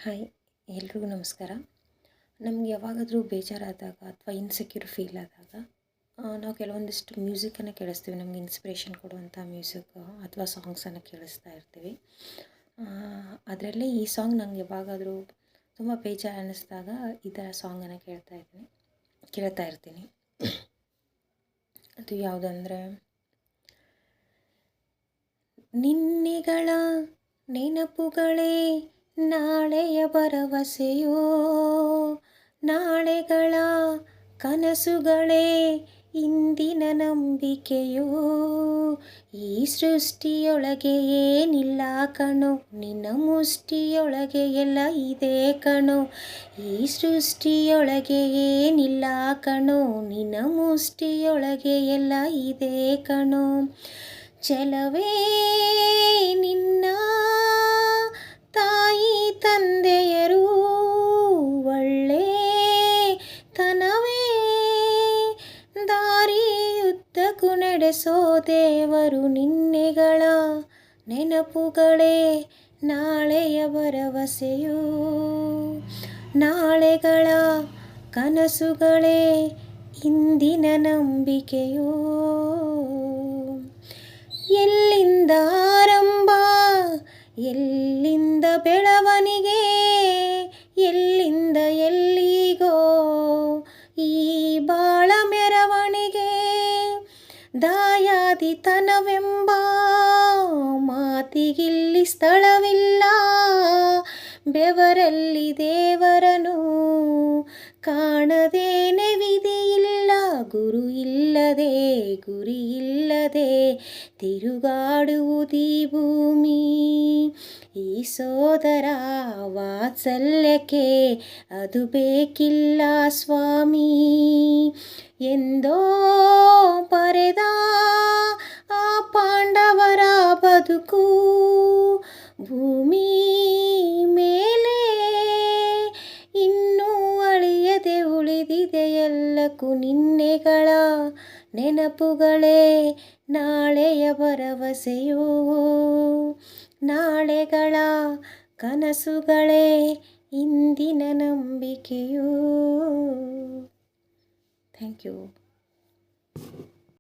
Hi, ಎಲ್ರಿಗೂ ನಮಸ್ಕಾರ. ನಮ್ಗೆ ಯಾವಾಗಾದರೂ ಬೇಜಾರಾದಾಗ ಅಥವಾ ಇನ್ಸೆಕ್ಯೂರ್ ಫೀಲ್ ಆದಾಗ ನಾವು ಕೆಲವೊಂದಿಷ್ಟು ಮ್ಯೂಸಿಕನ್ನು ಕೇಳಿಸ್ತೀವಿ. ನಮ್ಗೆ ಇನ್ಸ್ಪಿರೇಷನ್ ಕೊಡುವಂಥ ಮ್ಯೂಸಿಕ್ ಅಥವಾ ಸಾಂಗ್ಸನ್ನು ಕೇಳಿಸ್ತಾ ಇರ್ತೀವಿ. ಅದರಲ್ಲೇ ಈ ಸಾಂಗ್ ನಂಗೆ ಯಾವಾಗಾದರೂ ತುಂಬ ಬೇಜಾರು ಅನ್ನಿಸ್ದಾಗ ಈ ಥರ ಸಾಂಗನ್ನು ಕೇಳ್ತಾ ಇರ್ತೀನಿ. ಅದು ಯಾವುದಂದರೆ, ನಿನ್ನೆಗಳ ನೆನಪುಗಳೇ ನಾಳೆಯ ಭರವಸೆಯೋ, ನಾಳೆಗಳ ಕನಸುಗಳೇ ಇಂದಿನ ನಂಬಿಕೆಯೋ, ಈ ಸೃಷ್ಟಿಯೊಳಗೆ ಏನಿಲ್ಲ ಕಣೋ, ನಿನ್ನ ಮುಷ್ಟಿಯೊಳಗೆ ಎಲ್ಲ ಇದೆ ಕಣೋ, ಈ ಸೃಷ್ಟಿಯೊಳಗೆ ಏನಿಲ್ಲ ಕಣೋ, ನಿನ್ನ ಮುಷ್ಟಿಯೊಳಗೆ ಎಲ್ಲ ಇದೆ ಕಣೋ, ಚೆಲವೇ ನಿನ್ನ ತಾಯಿ ತಂದೆಯರು, ಒಳ್ಳೆ ತನವೇ ದಾರಿಯುದ್ದಕ್ಕೂ ನಡೆಸೋ ದೇವರು, ನಿನ್ನೆಗಳ ನೆನಪುಗಳೇ ನಾಳೆಯ ಭರವಸೆಯೋ, ನಾಳೆಗಳ ಕನಸುಗಳೇ ಇಂದಿನ ನಂಬಿಕೆಯೋ, ಎಲ್ಲಿಂದ ಆರಂಭ ಎಲ್ಲಿಂದ ಬೆಳವಣಿಗೆ, ಎಲ್ಲಿಂದ ಎಲ್ಲಿಗೋ ಈ ಬಾಳ ಮೆರವಣಿಗೆ, ದಾಯಾದಿತನವೆಂಬ ಮಾತಿಗಿಲ್ಲಿ ಸ್ಥಳವಿಲ್ಲ, ಬೆವರಲ್ಲಿ ದೇವರನು ಕಾಣದೇನೆ ವಿಧಿಯಿಲ್ಲ, ಗುರು ಇಲ್ಲದೆ ಗುರಿ ಇಲ್ಲದೆ ತಿರುಗಾಡುವುದೀ ಭೂಮಿ, ಈ ಸೋದರ ವಾತ್ಸಲ್ಯಕ್ಕೆ ಅದು ಬೇಕಿಲ್ಲ ಸ್ವಾಮಿ, ಎಂದೋ ಪರೆದ ಆ ಪಾಂಡವರ ಬದುಕು ಭೂಮಿ ಮೇಲೆ ಇನ್ನೂ ಅಳಿಯದೆ ಉಳಿದಿದೆ, ಎಲ್ಲಕ್ಕೂ ನಿನ್ನೆಗಳ ನೆನಪುಗಳೇ ನಾಳೆಯ ಭರವಸೆಯೋ, ನಾಳೆಗಳ ಕನಸುಗಳೇ ಇಂದಿನ ನಂಬಿಕೆಯೋ. Thank you.